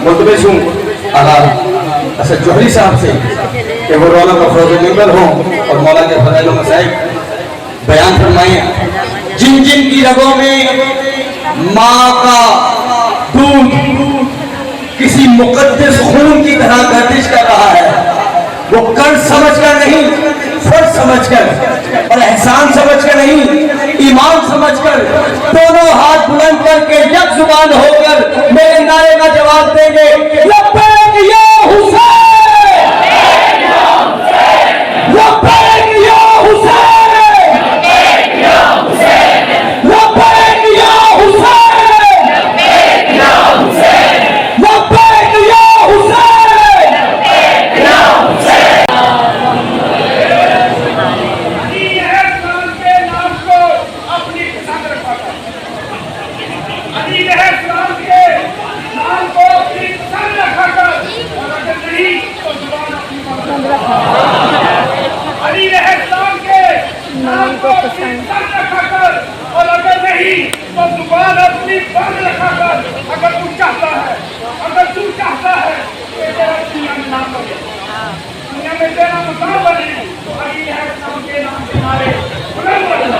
ملتمس ہوں اسد جوہری صاحب سے کہ وہ رونق افروز ممبر ہوں اور مولا کے فضائل و مصائب بیان فرمائیں. جن جن کی رگوں میں ماں کا دودھ کسی مقدس خون کی طرح گردش کر رہا ہے، وہ قرض سمجھ کر نہیں، فرض سمجھ کر اور احسان سمجھ کر نہیں، ایمان سمجھ کر دونوں ہاتھ بلند کر کے یک زبان ہو کر میرے نعرے کا جواب دیں گے. لبیک یا حسین، لبیک یا حسین، لبیک یا حسین، لبیک یا حسین، لبیک یا حسین، لبیک یا حسین، لبیک یا حسین. علی علیہ السلام کے نام کو رکھا کر اور اگر نہیں تو زبان اپنی بند رکھا کر. اگر تو چاہتا ہے کہ تیرا دنیا میں نام بنے، دنیا میں تیرا مقام بنے، تو علی علیہ السلام کے نام کے نعرے بلند رکھنا.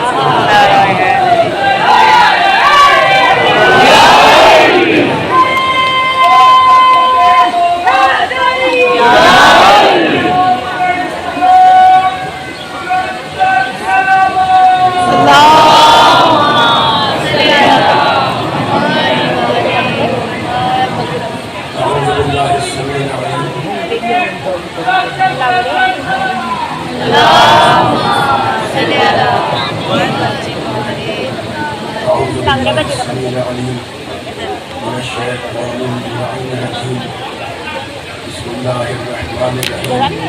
بسم اللہ الرحمن الرحیم.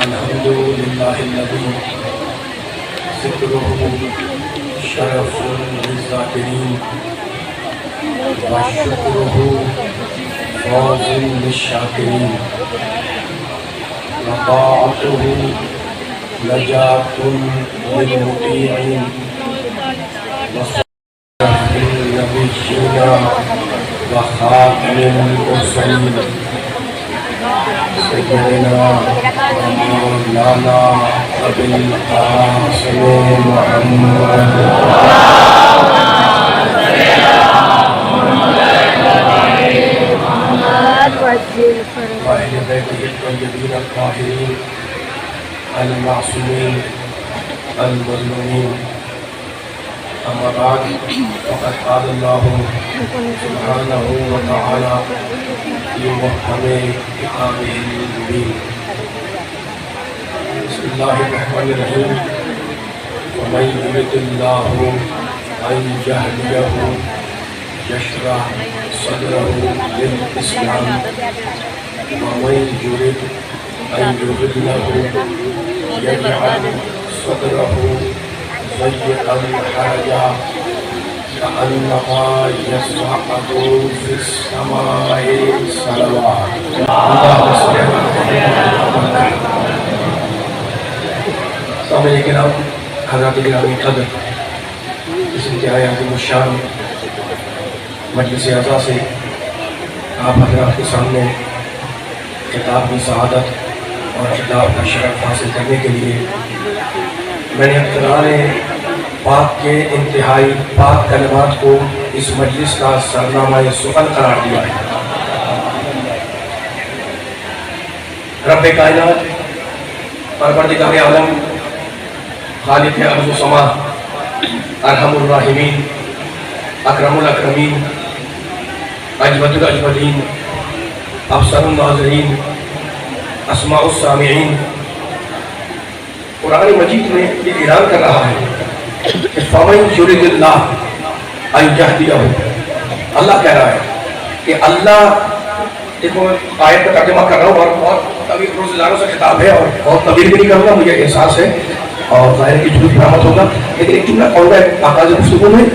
الحمد للہ الذی ذکرہ شرف للذاکرین وشکرہ فوز للشاکرین وطاعتہ نجات للمطیعین نبینا وخاتم المرسلین سیدنا مولانا ابی القاسم محمد وأهل بيته الطيبين الطاهرين المعصومين المظلومين. أما بعد فقد قال الله سبحانه وتعالى في محكم كتابه المبين. بسم الله الرحمن الرحيم. ومن يرد الله أن يهديه يشرح صدره للإسلام ومن يرد أن يضله يجعل صدره ضيقا حرجا كأنما يصعد في السماء. صلوات سامعین کرام، حضرات گرامی قدر، اس انتہائی عظیم الشان مجلس اعزاز سے آپ حضرات کے سامنے خطاب کی سعادت اور خطاب کا شرف حاصل کرنے کے لیے میں نے قرآن پاک کے انتہائی پاک کلمات کو اس مجلس کا سرنامہ سخن قرار دیا ہے. رب کائنات، پروردگار عالم، خالق ارض و سما، ارحم الراحمین، اکرم الاکرمین، اجود الاجودین، افسر الناظرین، اسماء السامعین، قرآن مجید میں یہ اعلان کر رہا ہے کہ فَمَن يُرِدِ اللَّهَ أَن يَهْدِيَهُ. اللہ کہہ رہا ہے کہ اللہ، دیکھو آیت کا ترجمہ کر رہا ہوں اور بہت طویل روزگاروں سے خطاب ہے اور بہت طویل بھی نہیں کروں گا، مجھے احساس ہے اور ظاہر کی جھوٹ برآمد ہوگا، لیکن ایک جملہ کہوں گا آغاز گفتگو میں.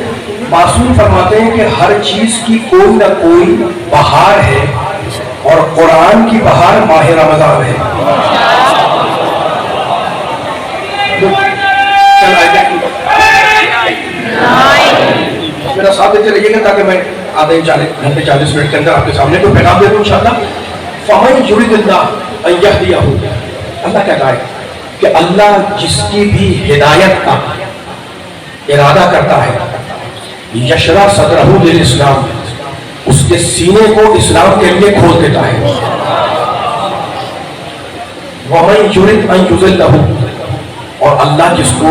معصوم فرماتے ہیں کہ ہر چیز کی کوئی نہ کوئی بہار ہے اور قرآن کی بہار ماہ رمضان ہے. میرا ساتھ دیتے رہیے گا تاکہ میں آدھے 40 منٹ کے اندر آپ کے سامنے کوئی پیغام دے دوں انشاءاللہ. فَمَن يُرِدِ اللَّهُ أَن يَهْدِيَهُ, اللہ کیا کہا ہے کہ اللہ جس کی بھی ہدایت کا ارادہ کرتا ہے, یشرح صدرہ للاسلام, اس کے سینے کو اسلام کے لیے کھول دیتا ہے. وَمَن يُرِدْ أَن يُضِلَّهُ, اور اللہ جس کو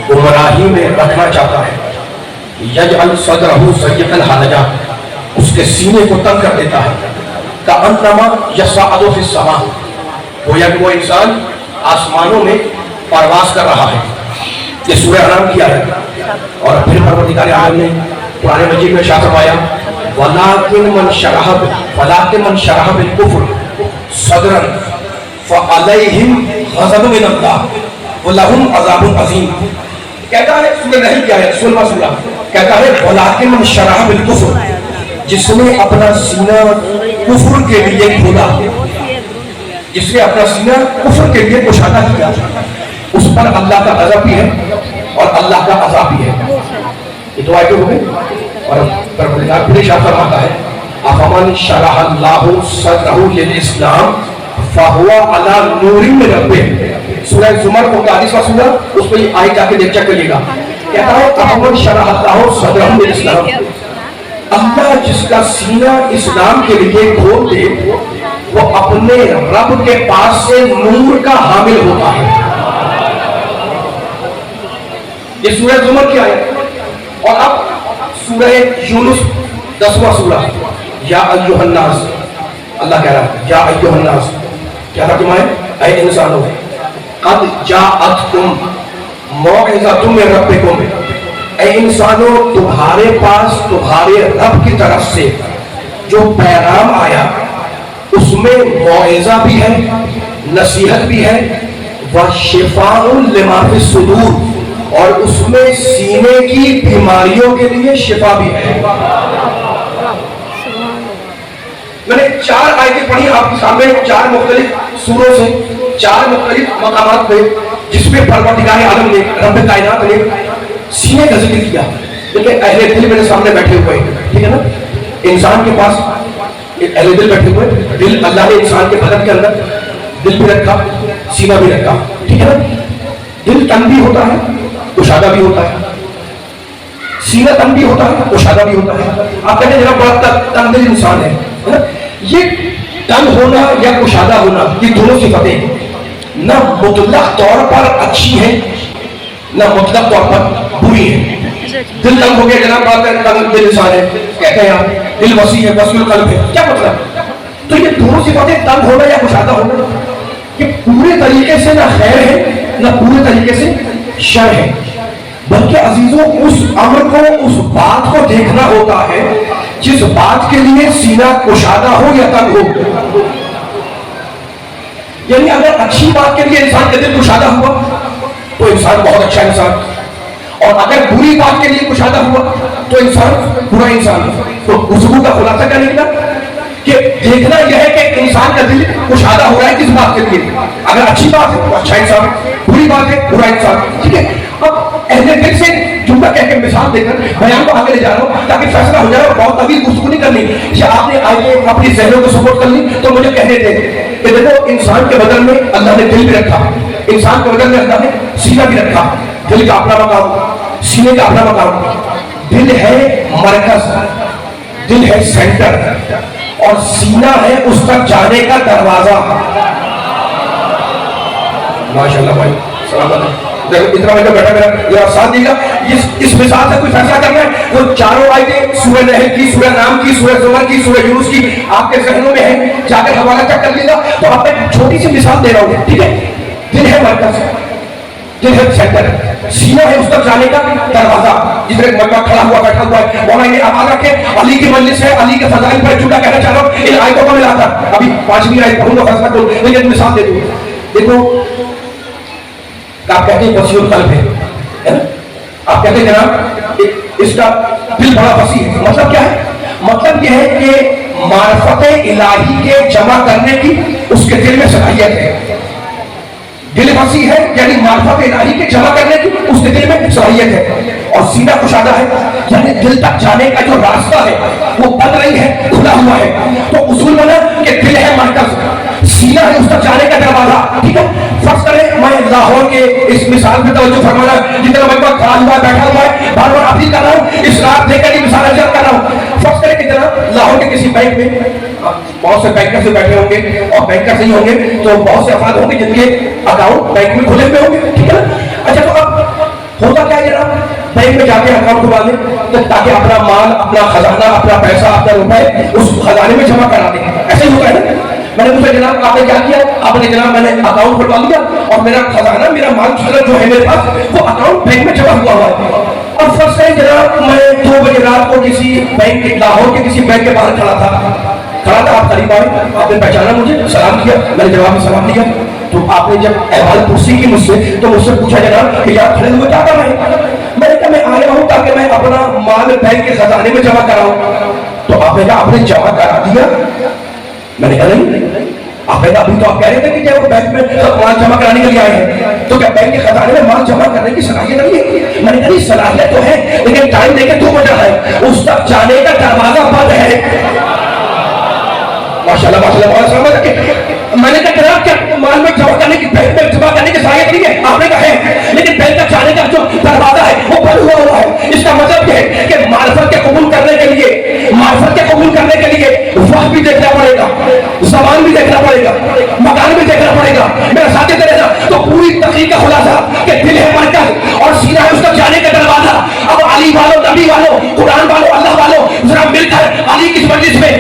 گمراہی میں رکھنا چاہتا ہے, یجعل صدرہ ضیقا حرجا, اس کے سینے کو تنگ کر دیتا ہے. کأنما یصعد فی السماء, گویا کہ وہ انسان آسمانوں میں پرواز کر رہا ہے. یہ سورہ انعام کی آیت ہے. اور پھر پروردگار عالم نے قرآن مجید میں ارشاد فرمایا وَلَٰكِن مَنْ شَرَحَ بِالْكُفْرِ صَدْرًا فَعَلَيْهِمْ غَضَبٌ مِّنَ اللَّهِ وَلَهُمْ عَذَابٌ عَظِيمٌ. کہتا ہے سورہ نہیں کیا ہے 16واں سورہ, کہتا ہے وَلَٰكِن مَنْ شَرَحَ بِالْكُفْرِ, جس نے اپنا سینہ کفر کے لیے کھولا, جس نے اپنا سینہ کفر کے لیے کشادہ کیا, اس پر اللہ کا غضب بھی ہے اور اللہ کا عذاب بھی ہے. یہ دو آیتیں ہو گئی. اور پروردگار پھر ارشاد فرماتا ہے افمن شرح اللہ صدرہ للاسلام فہو علی نور من ربہ. سورہ زمر 39واں سورہ, اس پہ یہ آیت جا کے دیکھ چیک کریے گا. کہتا ہے افمن شرح اللہ صدرہ للاسلام, اللہ جس کا سینہ اسلام کے لیے کھول دے وہ اپنے رب کے پاس سے نور کا حامل ہوتا ہے. یہ سورہ زمر کی آیت. اور اب سورہ یونس 10واں سورہ, یا ایھا الناس, اللہ کہہ رہا ہے یا ایھا الناس, کیا ترجمہ ہے اے انسانوں, قد جاءتکم موعظۃ من ربکم, اے انسانوں تمہارے پاس تمہارے رب کی طرف سے جو پیغام آیا اس میں موعظہ بھی ہے, نصیحت بھی ہے, وشفاء لما فی الصدور, اور اس میں سینے کی بیماریوں کے لیے شفا بھی ہے. میں نے 4 آیتیں پڑھی آپ کے سامنے 4 مختلف سوروں سے 4 مختلف مقامات پہ, جس میں پروردگار عالم نے رب کائنات نے سینے کا ذکر کیا. لیکن اہل دل میرے سامنے بیٹھے ہوئے ہیں, ٹھیک ہے نا, انسان کے پاس اہل دل بیٹھے ہوئے, دل اللہ نے انسان کے بدن کے اندر دل بھی رکھا, سینہ بھی رکھا, ٹھیک ہے نا. دل تنگ بھی ہوتا ہے, کشادہ بھی ہوتا ہے, سینہ تنگ بھی ہوتا ہے, کشادہ بھی ہوتا ہے. آپ کہتے ہیں جناب بڑا تنگ دل انسان ہے. یہ تنگ ہونا یا کشادہ ہونا یہ دونوں صفتیں نہ مطلق طور پر اچھی ہیں نہ مطلق طور پر بری ہیں. دل تنگ ہو گیا جناب بات ہے, تنگ دل انسان ہے, کہتے ہیں آپ دل وسیع ہے, وسیع القلب ہے, کیا مطلب؟ تو یہ دونوں صفتیں تنگ ہونا یا کشادہ ہونا یہ پورے طریقے سے نہ خیر ہے نہ پورے طریقے سے شر ہے, بلکہ عزیزوں اس امر کو, اس بات کو دیکھنا ہوتا ہے جس بات کے لیے سینہ کشادہ ہو یا تنگ ہو. یعنی اگر اچھی بات کے لیے انسان کا دل کشادہ ہوا تو انسان بہت اچھا انسان, اور اگر بری بات کے لیے کشادہ ہوا تو انسان برا انسان. تو گفتگو کا خلاصہ کیا نکلا کہ دیکھنا یہ ہے کہ انسان کا دل کشادہ ہو رہا ہے کس بات کے لیے. اگر اچھی بات ہے تو اچھا انسان, بری بات ہے برا انسان, ٹھیک ہے. اب اہل دل سے جملہ کہہ کے مثال دے کر بیان کو آگے لے جا رہا ہوں تاکہ فیصلہ ہو جائے, اور بہت طویل گفتگو نہیں کرنی. یا آپ نے آگے اپنی ذہنوں کو سپورٹ کر لی تو مجھے کہنے دیں کہ دیکھو انسان کے بدن میں اللہ نے دل بھی رکھا, انسان کے بدن میں اللہ نے سینہ بھی رکھا. دل کا اپنا مقام, سینے کا اپنا مقام. دل ہے مرکز, دل ہے سینٹر, اور سینہ ہے اس تک جانے کا دروازہ. ماشاءاللہ بھائی, سلام علیکم. اتنا میں بیٹھا میرا ساتھ دیجیے گا. اس مثال سے کوئی فیصلہ کرنا ہے, وہ چاروں آیتیں سورہ نحل کی, سورہ نام کی, سورہ زمر کی, سورہ یونس کی آپ کے ذہنوں میں ہے, جا کر حوالہ چیک کر لیجیے گا. تو آپ ایک چھوٹی سی مثال دے رہا ہوں, ٹھیک ہے. دل ہے مرکز, دل ہے سینٹر, سینہ ہے اس تک جانے کا دروازہ. جس میں مجمع کھڑا ہوا بیٹھا ہوا ہے, مولانا یہ آواز رکھے علی کی مجلس ہے, علی کے فضائل پر جھوٹا کہنا چاہ رہا ہوں. ان آیتوں کو ملا تھا, ابھی 5ویں آیت پڑھوں گا فیصلہ کروں, لیکن مثال دے دوں. دیکھو آپ کہتے ہیں وسیع القلب ہے نا, آپ کہتے ہیں جناب اس کا دل بڑا وسیع ہے. مطلب کیا ہے؟ مطلب یہ ہے کہ معرفت الہی کے جمع کرنے کی اس کے دل میں صلاحیت ہے. دل وسیع ہے یعنی معرفت الہی کے جمع کرنے کی اس کے دل میں صلاحیت ہے، اور سینہ کشادہ ہے یعنی دل تک جانے کا جو راستہ ہے وہ بند نہیں ہے، کھلا ہوا ہے۔ تو اصول بنا کہ دل ہے مرکز، سینہ ہے اس تک جانے کا دروازہ، ٹھیک ہے۔ فرض کریں میں لاہور کے اس مثال پہ توجہ فرمانا، جتنا میں کھڑا ہوا ہے بیٹھا ہوا ہے بار بار اپیل کر رہا ہوں، اس رات دے کر یہ مثال اجرا کر رہا ہوں۔ فرض کریں کہ جناب لاہور کے کسی بینک میں بہت سے بینکر سے بیٹھے ہوں گے، اور بینکر سے ہی ہوں گے تو بہت سے افراد ہوں گے جن کے اکاؤنٹ بینک میں کھلے ہوئے ہوں گے، ٹھیک ہے نا۔ اچھا تو اب ہوتا کیا ہے جناب، بینک میں جا کے اکاؤنٹ کھلا دیں تاکہ اپنا مال، اپنا خزانہ، اپنا پیسہ، اپنا روپئے اس خزانے میں جمع کرا دیں، ایسے ہی ہوتا ہے نا۔ میں نے پوچھا جناب آپ نے کیا کیا؟ آپ نے جناب میں نے اکاؤنٹ کھلوا لیا اور میرا خزانہ، میرا مال جو ہے میرے پاس وہ اکاؤنٹ بینک میں جمع ہوا ہے۔ اب فرض کریں جناب میں 2 بجے رات کو کسی بینک، لاہور کے کسی بینک کے باہر کھڑا تھا، آپ قریب آئے، آپ نے پہچانا مجھے، سلام کیا، میں نے جواب میں سلام دیا، تو آپ نے جب احوال پرسی کی مجھ سے تو مجھ سے پوچھا جناب کہ آپ کھڑے ہوئے کیا کر رہے ہیں؟ میں نے کہا میں آیا ہوں تاکہ میں اپنا مال بینک کے خزانے میں جمع کراؤں۔ تو آپ نے کہا آپ نے جمع کرا دیا؟ میں نے کہا نہیں۔ آپ نے کہا ابھی تو آپ کہہ رہے تھے کہ کیا وہ بینک میں مال جمع کرانے کے لیے آئے ہیں، تو کیا بینک کے خزانے میں مال جمع کرنے کی صلاحیت نہیں ہے؟ میں نے کہا صلاحیت تو ہے لیکن ٹائم دے کے 2 بجے ہے، اس تک جانے کا دروازہ بند ہے۔ ماشاءاللہ ماشاءاللہ سمجھ رکھے۔ میں نے کہا جناب کیا مال میں جمع کرنے کی، بینک میں جمع کرنے کی صلاحیت نہیں ہے؟ آپ نے کہا ہے لیکن بینک تک جانے کا جو دروازہ ہے وہ بند ہوا ہے۔ اس کا مطلب یہ ہے کہ معرفت کے قبول کرنے کے لیے، معرفت کے قبول کرنے کے لیے وقت بھی دیکھنا پڑے گا، زبان بھی دیکھنا پڑے گا، مکان بھی دیکھنا پڑے گا۔ میرا ساتھی کرے گا تو پوری تقریر کا خلاصہ کہ دل ہے مرکز اور سینہ ہے اس تک جانے کا دروازہ۔ اب علی والوں، نبی والوں، قرآن والوں، اللہ والوں ذرا مل کر علی کی مجلس میں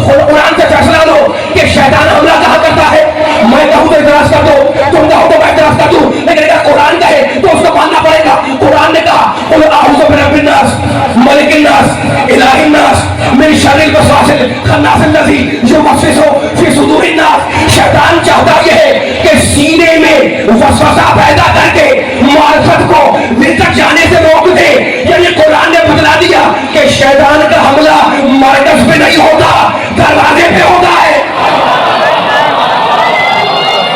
قرآن سے فیصلہ لو کہ شیطان حملہ کہاں کرتا ہے۔ میں کہوں تو اعتراض کر دو، تم کہو تو میں اعتراض کر دوں، لیکن اگر قرآن کہے تو اس کو ماننا پڑے گا۔ قرآن نے کہا قل اعوذ برب الناس ملک الناس الہ الناس من شر الوسواس الخناس الذی یوسوس فی صدور الناس۔ شیطان چاہتا یہ ہے کہ سینے میں وسوسہ پیدا کر کے معرفت کو دل تک جانے سے روک دے۔ یعنی قرآن نے بتلا دیا کہ شیطان کا حملہ مرکز پہ نہیں ہوتا، دروازے پہ ہوتا ہے۔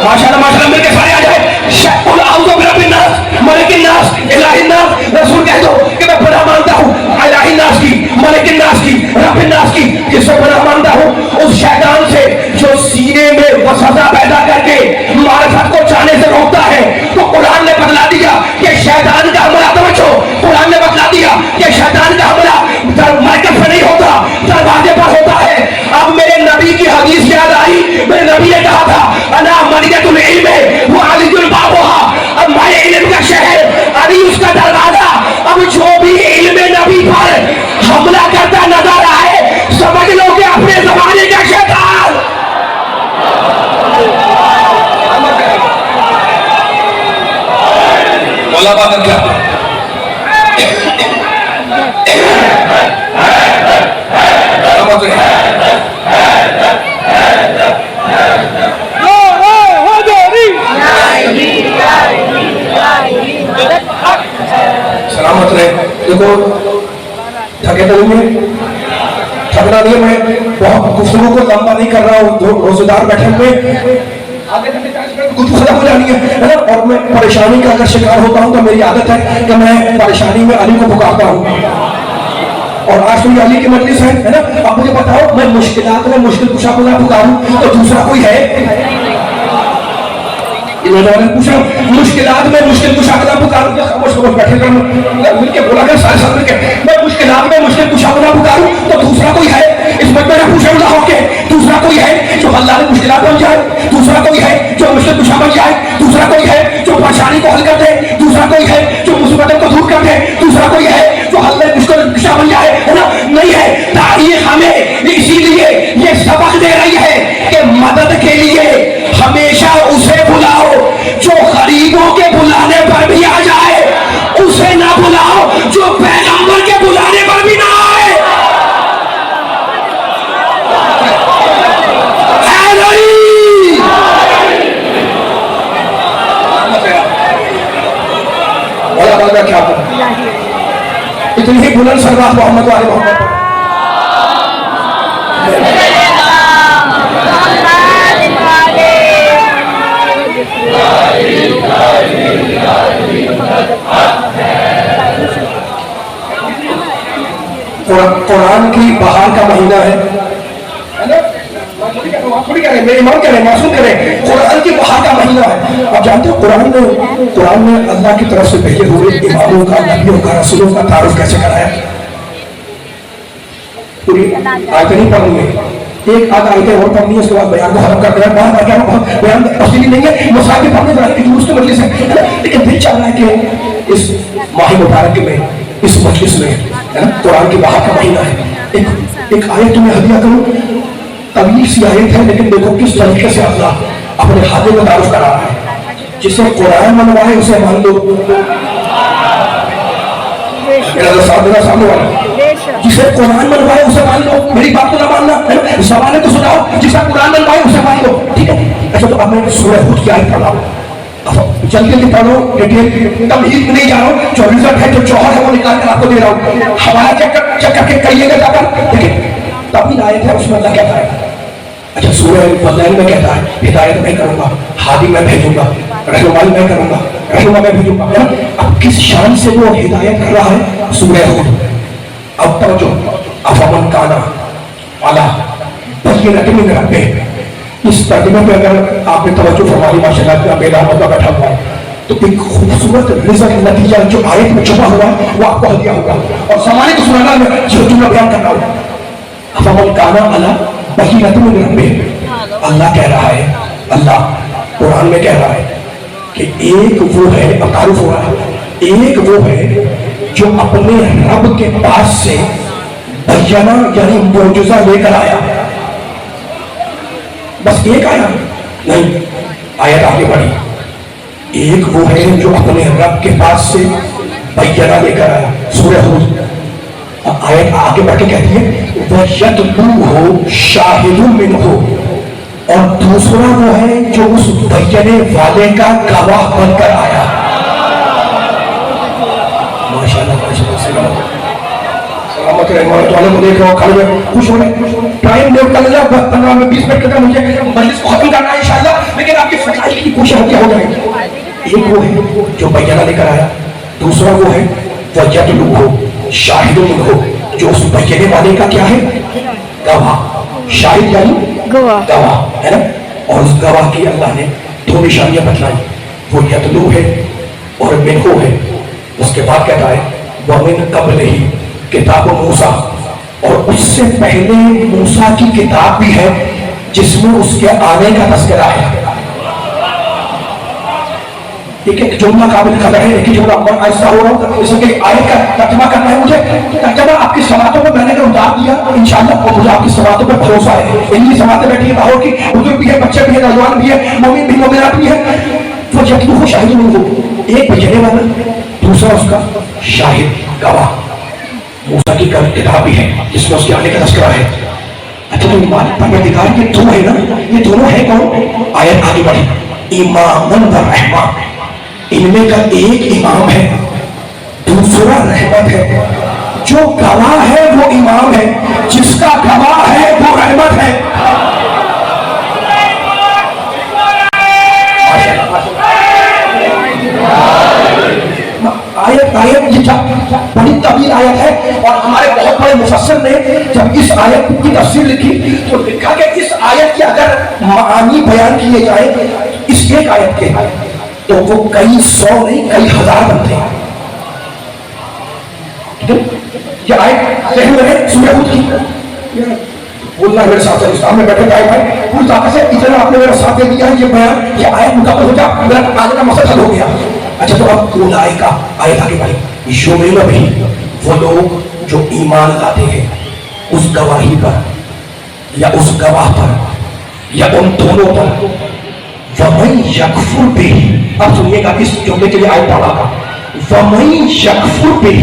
ماشاءاللہ ماشاءاللہ مل کے سارے آ جائے۔ قل اعوذ برب الناس ملک الناس الہ الناس۔ رسول کہہ دو کہ میں بڑا مانتا ہوں الہ الناس کی، ملک الناس کی، رب الناس کی، جس سے بڑا مانتا ہوں اس شیطان سے جو سینے میں وسوسہ پیدا کر کے معرفت کو جانے سے روکتا ہے۔ تو قرآن نے بتلا دیا کہ شیطان کا حملہ، توجہ، قرآن نے بتلا دیا کہ شیطان کا حملہ مرکز پہ نہیں ہوتا، دروازے پر ہوتا ہے۔ اب میرے نبی کی حدیث یاد آئی، میرے نبی نے کہا تھا انا مدینۃ العلم و علی بابها، اب میں علم کا شہر، علی اس کا دروازہ۔ اب جو بھی علم نبی پر حملہ کرتا نظر آئے سمجھ لو کہ اپنے زمانے کا شیطان۔ مولا بات کیا سلامت رہے۔ دیکھو تھکے تو نہیں ہے، تھکنا نہیں ہے، میں بہت گفتگو کو لمبا نہیں کر رہا ہوں، روزے دار بیٹھے ہوئے گفتگو ختم ہو جانی ہے نا، اور میں پریشانی کا اگر شکار ہوتا ہوں تو میری عادت ہے کہ میں پریشانی میں علی کو پکارتا ہوں، اور آج تو یہ علی کی مجلس ہے نا۔ اب مجھے بتاؤ میں مشکلات میں مشکل کشا کو نہ پکاروں تو دوسرا کوئی ہے؟ انہوں نے پوچھا مشکلات میں مشکل کشا کو نہ پکاروں، کیا خاموش خاموش بیٹھے کر مل کے بولا گیا سارے ساتھ مل کے میں مشکلات میں مشکل کشا کو نہ پکاروں تو دوسرا کوئی ہے؟ اس مجمع نے پوچھا اللہ ہو کے دوسرا کوئی ہے جو اللہ نے مشکلات بن جائے، دوسرا کوئی ہے جو مشکل کشا بن جائے، دوسرا کوئی ہے جو پریشانی کو حل کر دے، دوسرا کوئی ہے جو مصیبتوں کو دور کر دے، دوسرا کوئی ہے جو حل میں مشکل کشا بن جائے، ہے نا؟ نہیں ہے۔ تاریخ ہمیں اسی لیے یہ سبق دے رہی ہے کہ مدد کے لیے ہمیشہ اسے بلاؤ جو غریبوں کے بلانے پر بھی آ جائے، اسے نہ بلاؤ جو پیغمبر کے بلانے پر بھی نہ آئے۔ کیا اتنی ہی بلند سربراہ محمد والے محمد قرآن کی بہار کا مہینہ ہے نا؟ تھوڑی کہہ رہے ہیں، میرے امام کہہ رہے ہیں، معصوم کہہ رہے ہیں، قرآن کی بہار کا مہینہ ہے۔ آپ جانتے ہو قرآن نے اللہ کی طرف سے بھیجے ہوئے اماموں کا، نبیوں کا، رسولوں کا تعارف کیسے کرایا؟ پوری آیتیں نہیں پڑھوں گے، ایک آدھ آیتیں اور پڑھنی ہے، اس کے بعد بیان کو ختم کر دینا۔ بیان تفصیلی نہیں ہے، مصاحف پڑھنے جا رہے ہیں دوست مجلس ہے، لیکن دل چاہ رہا ہے کہ اس ماہ مبارک میں، اس مجلس میں قرآن کی بہار کا مہینہ ہے، ایک آیت تمہیں ہدیہ کروں۔ طویل سی آیت ہے، لیکن دیکھو کس طریقے سے اللہ اپنے خادم کا تعارف کرا رہا ہے۔ جسے قرآن منوائے اسے مان لو، سامنے والا جسے قرآن منوائے اسے مان لو، میری بات کو نہ ماننا، سوال تو سناؤ، جسے قرآن منوائے اسے مان لو، ٹھیک ہے؟ اچھا تو اب میں سورہ ہود کی آیت پڑھا ہوں، جلدی جلدی پڑھو، ڈیٹیل تمہید میں نہیں جا رہا ہوں، جو رزلٹ ہے، جو جوہر ہے وہ نکال کر آپ کو دے رہا ہوں، حوالہ چیک کر کے کریے گا جا کر، دیکھیں تمہید آیت ہے، اس میں اللہ کہتا ہے، اچھا سورہ فضائل میں کہتا ہے ہدایت میں کروں گا، ہادی میں بھیجوں گا، رہنمائی میں کروں گا، رہنما میں بھیجوں گا۔ اب کس شان سے وہ ہدایت کر رہا ہے؟ سورہ ہود۔ اب توجہ، افمن کانا علی بینۃ من ربہ، اس ترجمے پہ اگر آپ نے توجہ فرمائی، ماشاء اللہ بیدار ہوگا بیٹھا ہوا ہے، تو ایک خوبصورت رزق نتیجہ جو آیت میں چھپا ہوا ہے وہ آپ کو ہدیہ ہوگا، اور زمانے کو سنانا میں جو جملہ بیان کرنا ہوگا، افمن کانا علی بینۃ من ربہ، اللہ کہہ رہا ہے، اللہ قرآن میں کہہ رہا ہے کہ ایک وہ ہے، اب تعارف ہو رہا ہے، ایک وہ ہے جو اپنے رب کے پاس سے بینہ یعنی معجزہ لے کر آیا۔ بس ایک آیا نہیں، آیت آگے بڑھی، ایک وہ ہے جو اپنے رب کے پاس سے بینہ لے کر آیا، سورہ ہود۔ آیت آگے بڑھ کے کہتی ہے وَيَتْلُوهُ شَاهِدٌ مِّنْهُ، اور دوسرا وہ ہے جو اس بینے والے کا گواہ بن کر آیا۔ سلامت رحمت والے کو دیکھ رہا ہوں، کھڑے ہوئے خوش ہو رہے، ٹائم نوٹ کر لیا، 15 میں 20 منٹ کا مجھے مجلس کو ختم کرنا ہے انشاءاللہ، لیکن آپ کی فضائل کی کوشش ہوتی ہو جائے گی۔ ایک وہ ہے جو بیانہ لے کر آیا، دوسرا وہ ہے وَيَتْلُوهُ شَاهِدٌ مِّنْهُ، جو اس بینے والے کا کیا ہے؟ گواہ۔ شاہد یعنی گواہ ہے نا، اور اس گواہ کی اللہ نے دو نشانیاں بتلائی، وہ یتلو ہے اور منہو ہے۔ اس کے بعد کہتا ہے وَمِن قَبْلِهِ کتاب موسیٰ، اور اس سے پہلے موسیٰ کی کتاب بھی ہے جس میں اس کے آنے کا تذکرہ ہے۔ ایک جملہ قابل قدر ہے، ایک جملہ ایسا ہو رہا ہوں جیسے کہ آیت کا ترجمہ کرنا ہے مجھے، ترجمہ آپ کی سماعتوں پر میں نے اگر اتار دیا تو انشاءاللہ مجھے آپ کی سماعتوں پر بھروسہ ہے، ان کی سماعتیں بیٹھی ہیں باہر کی، بزرگ بھی ہے، بچے بھی ہیں، نوجوان بھی ہیں، مومن بھی مومنات بھی ہیں، وہ یتلوہ شاہد منہ، ایک بھیجنے والا، دوسرا اس کا شاہد گواہ۔ موسیٰ کی کتاب بھی ہے جس میں اس کے آنے کا تذکرہ ہے۔ اچھا تو پروردگار کے دو ہے نا، یہ دونوں ہے کون؟ آیت آگے بڑھی، اماماً و رحمہ، ان میں کا ایک امام ہے، دوسرا رحمت ہے۔ جو گواہ ہے وہ امام ہے، جس کا گواہ ہے وہ رحمت ہے۔ آیت یہ بڑی طویل آیت ہے، اور ہمارے بہت بڑے مفسر نے جب اس آیت کی تفسیر لکھی تو لکھا کہ اس آیت کے اگر معانی بیان کیے جائیں اس ایک آیت کے تو وہ کئی سو نہیں کئی ہزار بنتے ہیں۔ یہ آیت ذہن میں ہے سورہ ہود کی، بولنا میرے ساتھ اسلام میں بیٹھے گائے بھائی پوری طاقت سے، اتنا آپ نے میرا ساتھ دے دیا ہے، یہ بیان یہ آیت مکمل ہو جا، میرا آج کا مقصد حل ہو گیا۔ اچھا تو اب اولئک آیت آگے بڑھی، یؤمنون بھی، وہ لوگ جو ایمان لاتے ہیں اس گواہی پر یا اس گواہ پر یا ان دونوں پر، وَمَن یکفر بِہ، اب سنیے گا اس جملے کے لیے آیت پڑھا گا، وَمَن یکفر بِہ،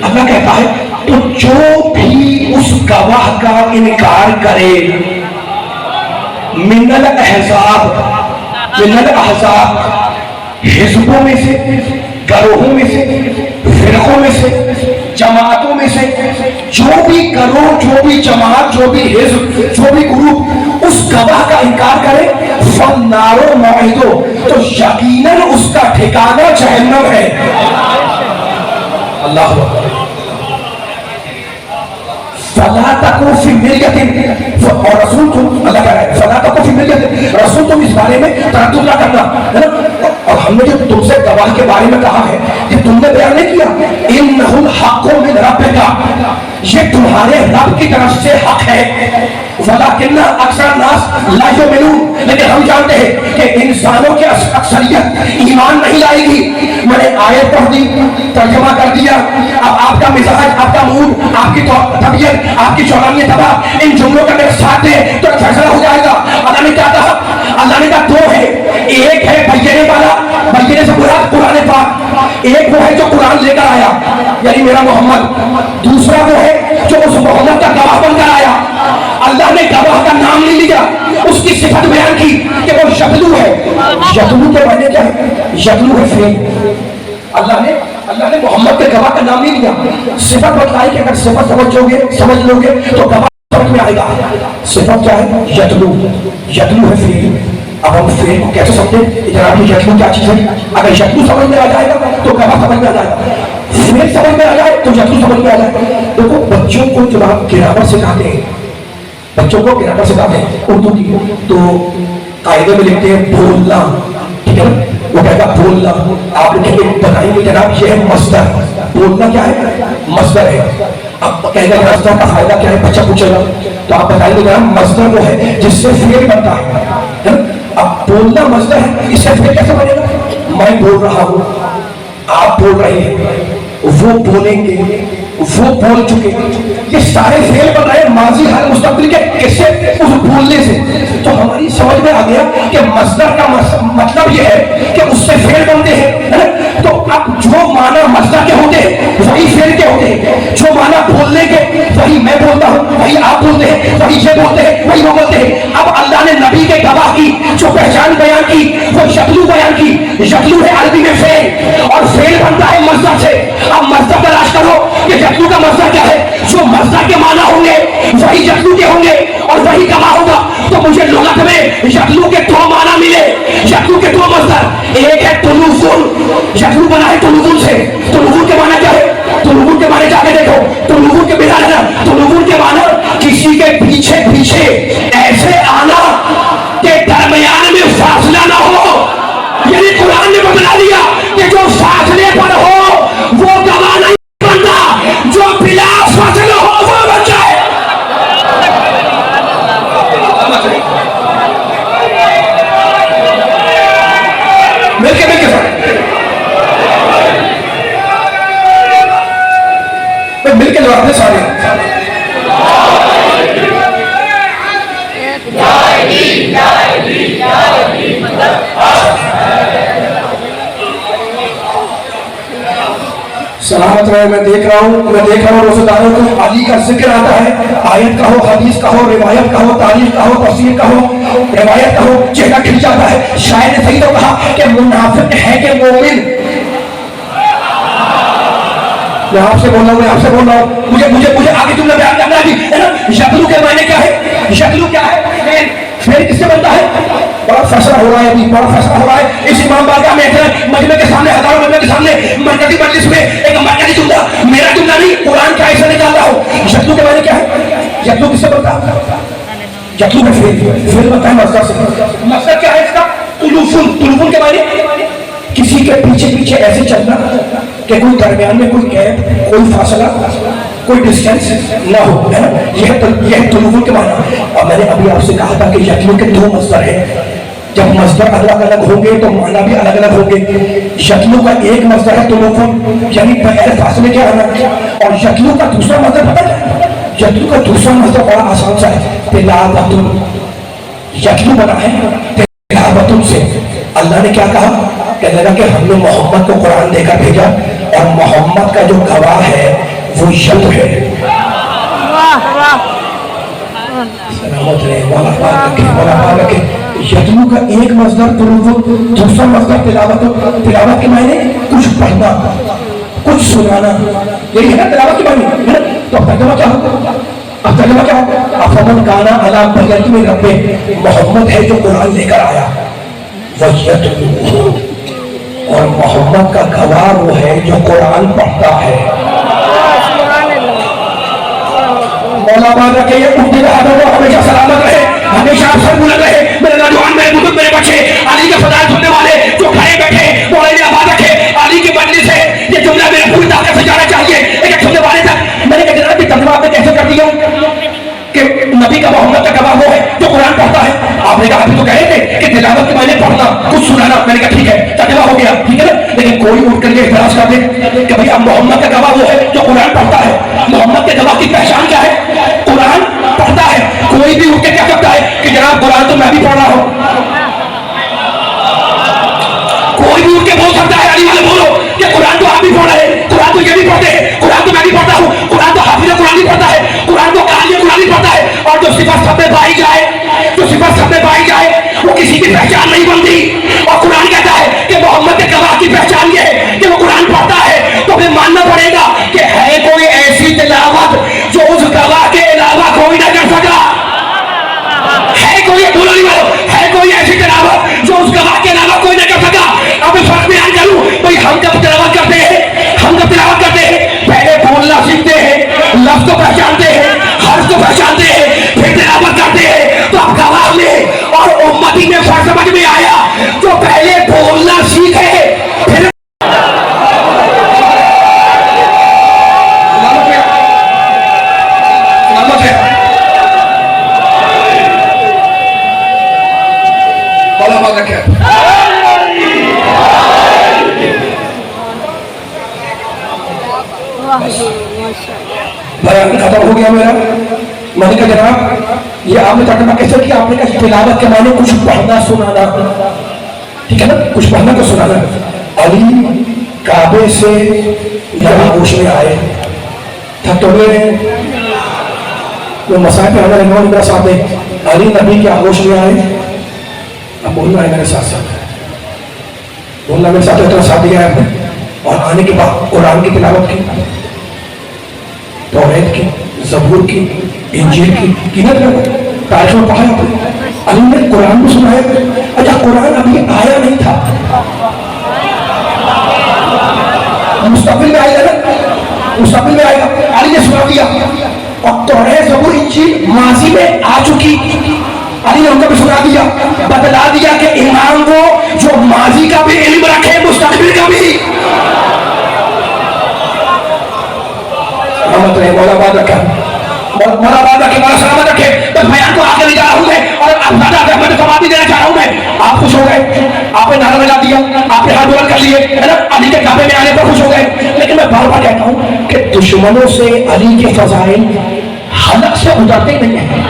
اللہ کہتا ہے تو جو بھی اس گواہ کا انکار کرے، من الاحزاب، حزبوں میں سے، گروہوں میں سے، فرقوں میں سے، جماعتوں میں سے، جو بھی گروہ، جو بھی جماعت، جو بھی حزب، جو بھی گروپ اس گواہ کا انکار کرے، فَالنَّارُ مَوْعِدُهُ، تو یقیناً اس کا ٹھکانہ جہنم ہے۔ اللہ اکبر۔ فلا تکو فی مریۃ، اور رسول تم، اللہ کہہ رہا ہے فلا تکو فی مریۃ، رسول تم اس بارے میں تردد نہ کرنا، ہے نا؟ اور ہم نے جو تم سے گواہ کے بارے میں کہا ہے کہ تم نے بیان نہیں کیا انہ الحق من ربک، یہ تمہارے رب کی طرف سے حق ہے، ولکن اکثر الناس لا یؤمنون، لیکن ہم جانتے ہیں کہ انسانوں کی اکثریت ایمان نہیں لائے گی۔ میں نے آیت پڑھ دی، ترجمہ کر دیا، اب آپ کا مزاج، آپ کا موڈ، آپ کی طبیعت، آپ کی چونانی طبع ان جملوں کا میرے ساتھ دے تو فیصلہ ہو جائے گا۔ اللہ نے کیا کہا؟ اللہ نے کہا دو ہے، ایک ہے بیننے والا، بیننے سے مراد قرآن پاک، ایک وہ ہے جو قرآن لے کر آیا یعنی میرا محمد، دوسرا وہ ہے جو اس محمد کا گواہ بن کر آیا۔ اللہ نے گواہ کا نام نہیں لیا، اس کی صفت بیان کی کہ وہ یتلو ہے۔ یتلو کے معنی کیا ہے؟ یتلو ہے فعل۔ اللہ نے محمد کے گواہ کا نام نہیں لیا، صفت بتلائی کہ اگر صفت سمجھ لو گے تو گواہ سمجھ میں آئے گا۔ صفت کیا ہے؟ یتلو، یتلو ہے فعل۔ اب ہم فعل کو کیسے سمجھیں؟ جناب یہ یتلو کیا چیز ہے؟ اگر یتلو سمجھ میں آ جائے گا تو گواہ سمجھ میں آ جائے گا، فعل سمجھ میں آ جائے تو یتلو سمجھ میں آ جائے گا۔ دیکھو بچوں کو جب آپ گرامر سکھاتے ہیں، بچوں کو گرامر سکھاتے ہیں اردو کی، تو قاعدے میں لکھتے ہیں بولنا، ٹھیک ہے نا؟ وہ کہے گا بولنا، آپ لکھیں گے بتائیں گے جناب یہ ہے مصدر، بولنا کیا ہے؟ مصدر ہے۔ اب کہے گا مصدر کا فائدہ کیا ہے؟ بچہ پوچھے گا تو آپ بتائیں گے جناب مصدر وہ ہے جس سے فعل بنتا ہے۔ اب بولنا مصدر ہے، اس سے فعل کیسے بنے گا؟ میں بول رہا ہوں، آپ بول رہے ہیں، وہ بولیں گے، وہ بول چکے، یہ سارے فعل بن رہے ہیں ماضی حال مستقبل کے، کس سے؟ اس بولنے سے۔ تو ہماری سمجھ میں آ گیا کہ مصدر کا مطلب یہ ہے کہ اس سے فعل بنتے ہیں۔ تو اب جو معنی مصدر کے ہوتے ہیں وہی فعل کے ہوتے ہیں، جو معنی بولنے کے وہی میں بولتا ہوں، وہی آپ بولتے ہیں، وہی یہ بولتے ہیں، وہی وہ بولتے ہیں۔ اب اللہ نے نبی کے گواہ کی جو پہچان بیان کی وہ یتلو بیان کی۔ یتلو ہے عربی میں فعل، اور فعل بنتا ہے مصدر سے۔ اب مصدر تلاش کرو کہ یتلو کا مصدر کیا ہے؟ جو مصدر کے معنی ہوں گے وہی یتلو کے ہوں گے اور وہی گواہ ہوگا۔ تو مجھے لغت میں یتلو کے دو معنی ملے، یتلو کے دو مصدر، ایک ہے تلوفن، یتلو بنا ہے تلوفن سے۔ تلوفن کے معنی کیا ہے؟ تلوفن کے معنی جا کے دیکھو، تلوفن کے بنا ہے، تلوفن کے معنی کسی کے پیچھے پیچھے ایسے آنا کہ درمیان میں فاصلہ نہ ہو، یعنی قرآن نے بتلا دیا کہ جو فاصلے پر ہو وہ گواہ نہیں بنتا، جو بلا فاصلہ ہو وہ بن جائے۔ مل کے مل کے جواب دے سارے۔ سلامت رہے۔ میں دیکھ رہا ہوں روزہ داروں کو علی کا ذکر آتا ہے، آیت کا ہو، حدیث کا ہو، روایت کا ہو، تاریخ کا ہو، تفسیر کا ہو، روایت کا ہو، چہرہ کھل جاتا ہے۔ شاید نے صحیح تو کہا کہ منافق ہے کہ مومن۔ میں آپ سے بول رہا ہوں، مجھے آگے تم نے بیان کرنا ہے۔ یتلو کے معنی کیا ہے؟ یتلو کیا ہے؟ فعل کس سے بنتا ہے؟ بڑا فیصلہ ہو رہا ہے، ابھی بڑا فیصلہ ہو رہا ہے اس امام بارگاہ میں، مجمع کے سامنے، ہزاروں مجمع کے سامنے، مرکزی مجلس میں ایک مرکزی جملہ، میرا جملہ نہیں، قرآن کا ایسا نکال رہا ہوں۔ یتلو کے معنی کیا ہے؟ یتلو کس سے بنتا ہے؟ یتلو میں فعل بنتا ہے مصدر سے۔ مصدر کیا ہے اس کا؟ تلوفن۔ تلوفن کے معنی کسی کے پیچھے پیچھے ایسے چلنا کہ کوئی درمیان میں کوئی گیپ، کوئی فاصلہ، کوئی ڈسٹینس نہ ہو، ہے نا؟ یہ تلوفن کے معنی۔ اور میں نے ابھی آپ سے کہا تھا کہ یتلو کے دو مصدر ہیں، جب مصدر الگ الگ ہوں گے تو معنی بھی الگ الگ ہوں گے۔ یتلو کا ایک مصدر ہے تلوفن، یعنی بغیر فاصلے کے آنا، اور یتلو کا دوسرا مصدر پتہ ہے؟ یتلو کا دوسرا مصدر بڑا آسان سا ہے، تلاوتن۔ یتلو بنا ہے تلاوتن سے۔ اللہ نے کیا کہا؟ کہنے لگا کہ ہم نے محمد کو قرآن دے کر بھیجا اور محمد کا جو گواہ ہے وہ یتلو ہے۔ سلامت رہے، مولا پاک رکھے۔ یتلو کا ایک مصدر تلوفن، دوسرا مصدر تلاوت۔ تلاوت کے معنی کچھ پڑھنا، کچھ سنانا، یہی ہے نا تلاوت کے معنی۔ تو اب ترجمہ کیا ہوگا؟ افمن کانا علی بینۃ من ربہ، محمد ہے جو قرآن لے کر آیا، ویتلوہ، اور محمد کا گواہ وہ ہے جو قرآن پڑھتا ہے۔ مولا آباد رکھے یہ اٹھنے کا ہاتھوں کو ہمیشہ سلامت رہے, ہمیشہ آپ سر بلند رہے. میرے نوجوان, میرے بزرگ, میرے بچے, علی کے فضائل سننے والے جو کھڑے بیٹھے, مولا نے آباد رکھے علی کی مجلس سے. یہ جملہ میرے پوری طاقت سے جانا چاہیے ایک سننے والے تک. میں نے کہا جناب یہ ترجمہ آپ نے کیسے کر دیا کہ نبی کا محمد کا گواہ وہ ہے جو قرآن پڑھتا ہے. آپ نے کہا ابھی تو کہے تھے کہ تلاوت کے معنی پڑھنا کچھ سنانا. میں نے کہا ٹھیک ہے ترجمہ ہو گیا, ٹھیک ہے نا, لیکن کوئی اٹھ کر کے اعتراض کر دے کہ بھئی اب محمد کا گواہ وہ ہے جو قرآن پڑھتا ہے. محمد کے گواہ کی پہچان کیا ہے؟ قرآن پڑھتا ہے. کوئی بھی اٹھ کے کیا کرتا ہے کہ جناب قرآن تو میں بھی پڑھ رہا ہوں. کوئی بھی اٹھ کے بول سکتا ہے علی والے بولو کہ قرآن تو آپ بھی پڑھ رہے ہیں, قرآن تو یہ بھی پڑھتے ہیں, قرآن تو میں بھی پڑھتا ہوں, قرآن تو حافظ قرآن بھی پڑھتا ہے, قرآن تو قاری قرآن بھی پڑھتا ہے. اور جو صفت سب میں پائی جائے, جو صفت سب میں پائی جائے وہ کسی کی پہچان نہیں بنتی. اور قرآن کہتا ہے کہ محمد کے گواہ کی پہچان یہ ہے کہ وہ قرآن پڑھتا ہے. تو پھر ماننا پڑے گا کہ ہے کوئی ایسی تلاوت جو اس گواہ کے علاوہ کوئی نہ کر سکا. ہے کوئی, بولو نہیں بولو, ہے کوئی ایسی تلاوت جو اس گواہ کے علاوہ کوئی نہ کر سکا. اب فرق بیان کروں, بھائی ہم کب تلاوت کرتے ہیں, ہم کب تلاوت کرتے ہیں, پہلے بولنا سیکھتے ہیں, لفظ کو پہچانتے ہیں, حرف کو پہچانتے ہیں, پھر تلاوت کرتے ہیں. تو اب گواہ میں اور امتی میں فرق سمجھ میں آیا. جو پہلے بولنا سیکھے پھر بیان ختم ہو گیا میرا. میں نے کہا جناب یہ آپ نے ترجمہ کیسے کیا؟ آپ نے کہا تلاوت کے معنی کچھ پڑھنا سنانا, ٹھیک ہے نا, کچھ پڑھنا تو سنانا. علی کعبے سے یہاں ہوش میں آئے تھا تو وہ مسائل پہ ہمارے نام میرا ساتھ ہے. علی نبی کے ہوش میں آئے. اب بولنا ہے میرے ساتھ ساتھ, بولنا میرے ساتھ اتنا ساتھ دیا ہے آپ نے. اور آنے کے بعد قرآن کی تلاوت کی, توریت کی, زبور کی, انجیل کی تاریخ میں پڑھا آپ نے. علی نے قرآن بھی سنا ہے. اچھا قرآن ابھی آیا نہیں تھا, مستقبل میں آئے گا نا, مستقبل میں آئے گا. علی نے سنا دیا. اور توریت, زبور, انجیل ماضی میں آ چکی, علی نے ان کو بھی سنا دیا, بتلا دیا کہ امام وہ جو ماضی کا بھی علم رکھے, مستقبل کا بھی. مولا آباد رکھے, مولا آباد رکھے, مولا سلامت رکھے. بس بیان کو آگے لے جا رہا ہوں میں, اور اب زیادہ میں تو بھی دینا چاہ رہا ہوں میں. آپ خوش ہو گئے, آپ نے نعرہ لگا دیا, آپ نے ہاتھ بلند کر لیے, ہے نا, علی کے کعبے میں آنے پر خوش ہو گئے. لیکن میں بار بار کہتا ہوں کہ دشمنوں سے علی کے فضائل حلق سے اترتے نہیں ہیں.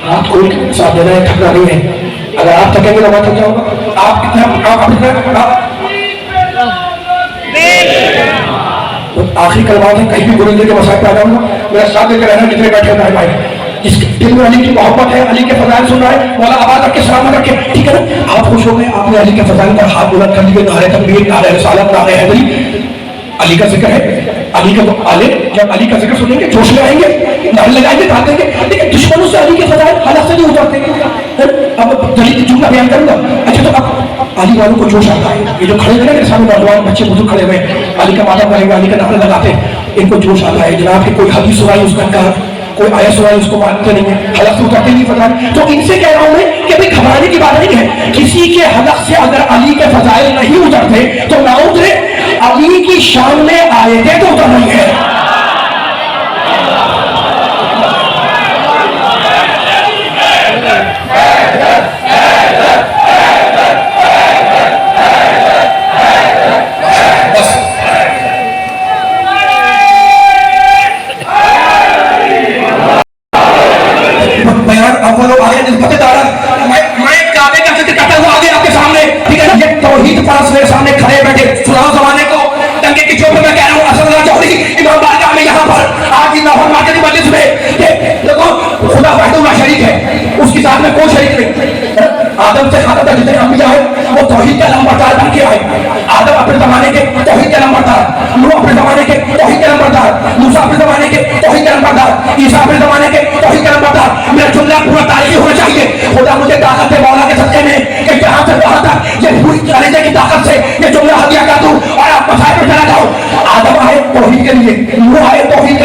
ہاتھ کھول کے ساتھ دینا ہے, تھکنا نہیں ہے. اگر آپ تھکیں گے تو میں تھک جاؤں گا. آپ کتنا آخری کلمات ہے, کہیں بھی گرندے کے مسائل پہ آ جاؤں گا. میرا ساتھ دے کے رہنا جتنے بیٹھے ہیں بھائی, جس کے دل میں علی کی محبت ہے, علی کے فضائل سن رہا ہے, مولا آباد رکھ کے سلامت رکھے, ٹھیک ہے نا. آپ خوش ہو گئے, آپ نے علی کے فضائل پر ہاتھ بلند کر دیے. نعرہ تکبیر, نعرہ رسالت, نعرہ حیدری. علی کا ذکر ہے, علی کا عالم جب علی کا ذکر سنیں گے جوش میں آئیں گے, نعرے لگائیں گے, بھاگیں گے. لیکن دشمنوں سے علی کے فضائل حلق سے نہیں اترتے. اب دلیل جملہ بیان کروں گا. اچھا تو اب علی والوں کو جوش آتا ہے, یہ جو کھڑے ہوئے میرے سامنے نوجوان بچے بزرگ کھڑے ہوئے, علی کا ماتم کریں گے, علی کا نعرہ لگاتے, ان کو جوش آتا ہے. جناب کہ کوئی حدیث سنائی اس کا, کوئی آیا سنائی اس کو مانتے نہیں ہے, حلق سے اترتے نہیں فضائل. تو ان سے کہہ رہا ہوں میں کہ بھائی گھبرانے کی بات نہیں ہے. کسی کے حلق سے اگر علی کے فضائل نہیں اترتے تو نہ اترے, علی کی شان میں آئے تھے تو اتر نہیں ہے. میرے سامنے کھڑے بیٹھے سناؤ زمانے کو, دنگے کی چوٹ میں کہہ رہا ہوں اسد اللہ جوہری امام بارگاہ میں یہاں پر آج کی لاہور مارکیٹ کی مجلس میں دیکھو خدا وحدہ اللہ شریک ہے, اس کی ذات میں کوئی شریک نہیں. آدم سے خاتم تک جتنے انبیاء ہیں وہ توحید کا نمبردار بن کے آئے. آدم اپنے زمانے کے توحید کا نمبردار, نوح اپنے زمانے کے توحید کا نمبردار, موسیٰ اپنے زمانے کے توحید کا نمبردار, عیسیٰ اپنے زمانے کے توحید کا نمبردار. میرا جملہ پورا تاریخی ہونا چاہیے. خدا مجھے طاقت ہے مولا کے صدقے میں کہ جہاں سے وہاں تک یہ پوری کلیجے کی طاقت سے یہ جملہ ہدیہ کر دوں اور آپ مسائل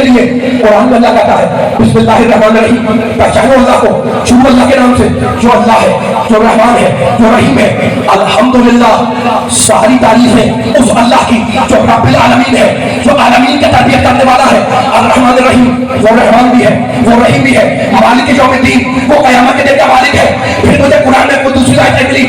لیے قرآن میں اللہ کہتا ہے بسم اللہ الرحمن الرحیم، پہچانو اللہ کو، چھوڑو اللہ کے نام سے جو اللہ ہے، جو رحمان ہے، جو رحیم ہے۔ الحمدللہ، ساری تعریفیں اس اللہ کی جو رب العالمین ہے، جو عالمین کی تربیت کرنے والا ہے۔ الرحمن الرحیم، وہ رحمان بھی ہے، وہ رحیم بھی ہے، مالک یوم الدین، وہ قیامت کے دن کا مالک ہے۔ پھر مجھے قرآن میں کوئی دوسری آیت ملی،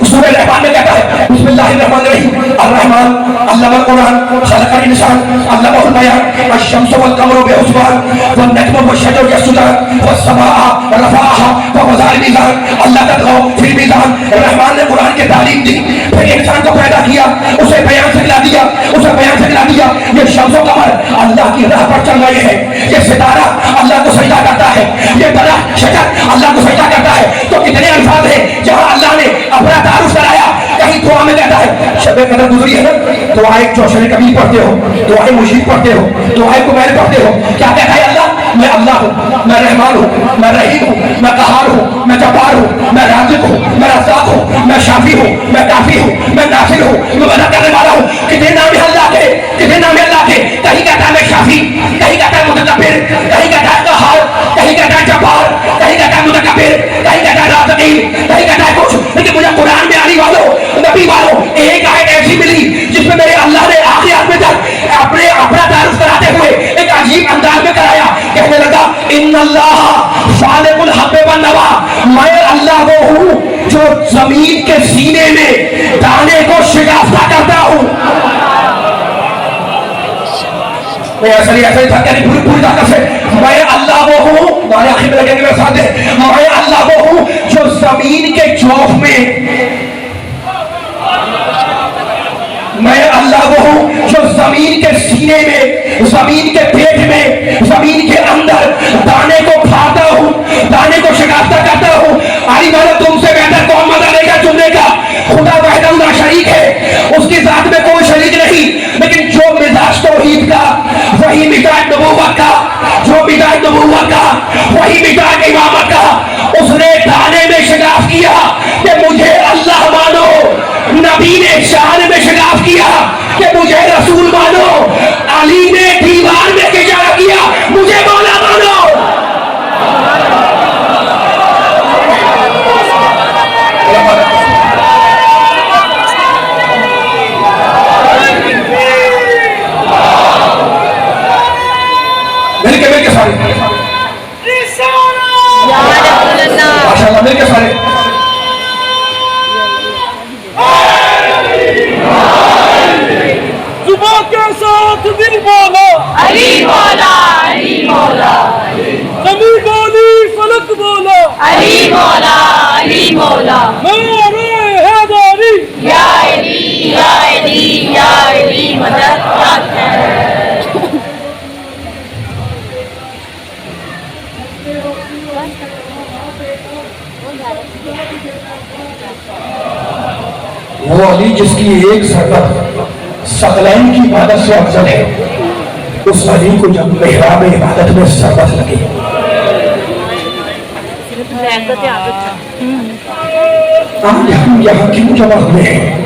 سورہ رحمان میں کہتا ہے بسم اللہ الرحمن الرحیم، الرحمن علم القرآن خلق الانسان علمہ البیان الشمس والقمر بحسبان والنجم والشجر يسجدان والسماء رفعها ووضع الميزان الا تطغوا في الميزان۔ رحمان نے قرآن کی تعلیم دی، پھر انسان کو پیدا کیا، اسے بیان سکھلا دیا، اسے بیان سکھلا دیا۔ یہ شمس و قمر اللہ کی راہ پر چل رہے ہیں، یہ ستارہ اللہ کو سجدہ کرتا ہے، یہ بڑا شجر اللہ کو سجدہ کرتا ہے۔ تو کتنے الفاظ ہیں جہاں اللہ نے اپنا تعارف کرایا۔ کہیں دعا میں کہتا ہے، شب قدر گزری ہے نا، دعائے جوشن کبیر پڑھتے ہو، دعائے مشید پڑھتے ہو، دعائے کمیل پڑھتے ہو، کیا کہتا ہے اللہ؟ میں اللہ ہوں، میں رحمان ہوں، میں رحیم ہوں، میں قہار ہوں، میں جبار ہوں، میں رازق ہوں، میں رزاق ہوں، میں شافی ہوں، میں کافی ہوں، میں ناصر ہوں، میں مدد کرنے والا ہوں۔ کتنے نام ہے اللہ کے، کتنے نام ہے اللہ کے؟ کہیں کہتا ہے میں شافی، کہیں کہتا ہے متکبر، کہیں کہتا ہے قہار، کہیں کہتا ہے جبار، کہیں کہتا ہے متکبر، کہیں کہتا ہے رازق، کہیں کہتا ہے کچھ۔ لیکن مجھے قرآن میں علی والوں، نبی والوں، ایک آیت ایسی ملی جس میں میرے اللہ نے آخری آیت میں تک اپنا تعارف کراتے ہوئے ایک عجیب انداز میں کرایا۔ کہنے لگا ان اللہ فالق الحب والنوا، میں اللہ وہ ہوں جو زمین کے سینے میں دانے کو شکافتہ کرتا ہوں۔ میں ایسا ہی تھا کہ پوری طاقت سے میں اللہ وہ ہوں، نارے آخر میں لگیں گے میرے ساتھ، میں اللہ وہ ہوں جو زمین کے جوف میں، میں اللہ وہ ہوں جو زمین کے سینے میں، زمین کے پیٹ میں، زمین کے اندر دانے کو پھاڑتا ہوں، دانے کو شکافتہ کرتا ہوں۔ علی والا تم سے بہتر کون مزہ لے گا چننے کا؟ خدا وحدہ لا شریک ہے، اس کی ذات میں کوئی شریک نہیں، لیکن جو مزاج توحید کا، وہی مزاج نبوت کا، جو مزاج نبوت کا، وہی مزاج امامت کا، اس نے دانے میں شگاف کیا کہ مجھے اللہ مانو، نبی نے شان میں شگاف کیا کہ مجھے رسول مانو، علی نے دیوار میں اشارہ کیا مجھے مولا مانو۔ مل کے سارے ماشاء اللہ، مل کے سارے صبح کے ساتھ دل بولا علی مولا، علی مولا، زمین بولی فلک بولا علی مولا، علی مولا، میرے حیدری یا علی، یا علی، یا علی مدد یاد ہے۔ وہ علی جس کی ایک ضرورت ثقلین کی عبادت سے افضل ہے، اس علی کو جب محراب عبادت میں ضرورت لگی، آج ہم یہاں کیوں جمع ہوئے ہیں؟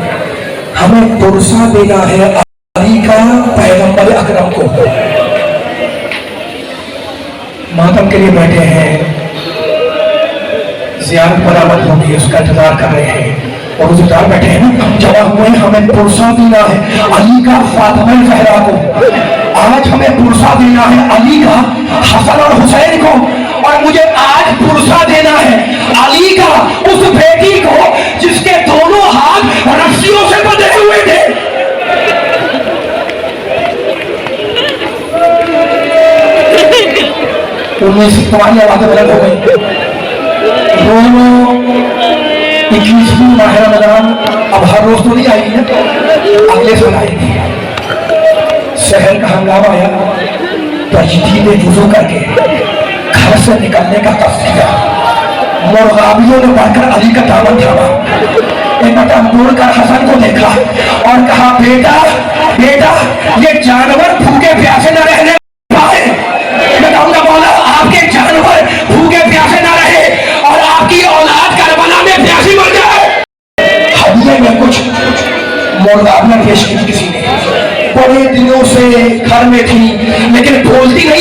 ہمیں پرسہ دینا ہے علی کا پیغمبر اکرم کو۔ ماتم کے لیے بیٹھے ہیں، زیارت برآمد ہوگی، اس کا انتظار کر رہے ہیں، اور روزے دار بیٹھے ہیں، ہم جمع ہوئے ہیں، ہمیں پرسہ دینا ہے علی کا فاطمہ زہرا کو۔ آج ہمیں پرسہ دینا ہے علی کا حسن اور حسین کو، اور مجھے آج پرسہ دینا ہے علی کا اس بیٹی کو جس کے دونوں ہاتھ رسیوں سے بندھے ہوئے تھے۔ تمہاری آوازیں بلند ہو گئی۔ دونوں 21ویں ماہ رمضان اب ہر روز تو نہیں آئے گی نا، اگلے سال آئے گی۔ شہر کا ہنگامہ آیا تو تجدید وضو کر کے گھر سے نکلنے کا قصد کیا، مرغابیوں نے بڑھ کر علی کا دامن تھاما، مڑ کر حسن کو دیکھا اور کہا بیٹا بیٹا یہ جانور بھوکے پیاسے نہ رہنے پائے، میں کہوں گا مولا آپ کے جانور بھوکے پیاسے نہ رہے اور آپ کی اولاد کربلا میں پیاسی مر جائے۔ ہدیے میں کچھ مرغابیاں پیش کی کسی نے، بڑے دنوں سے گھر میں تھی لیکن بولتی نہیں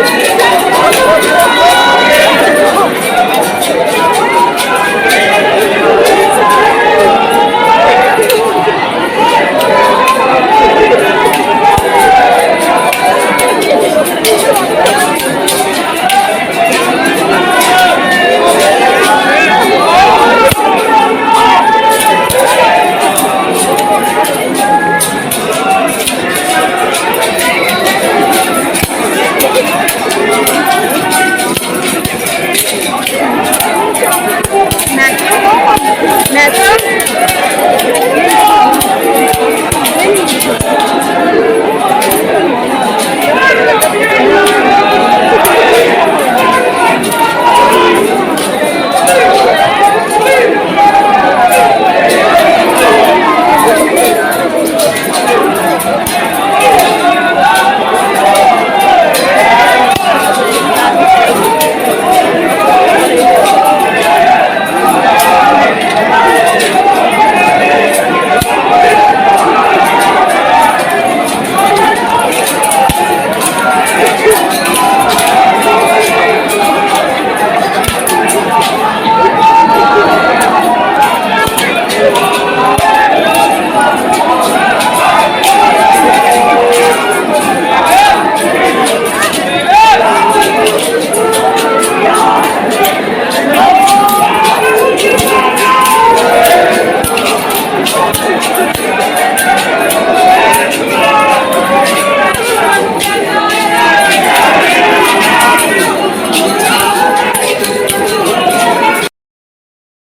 Thank you.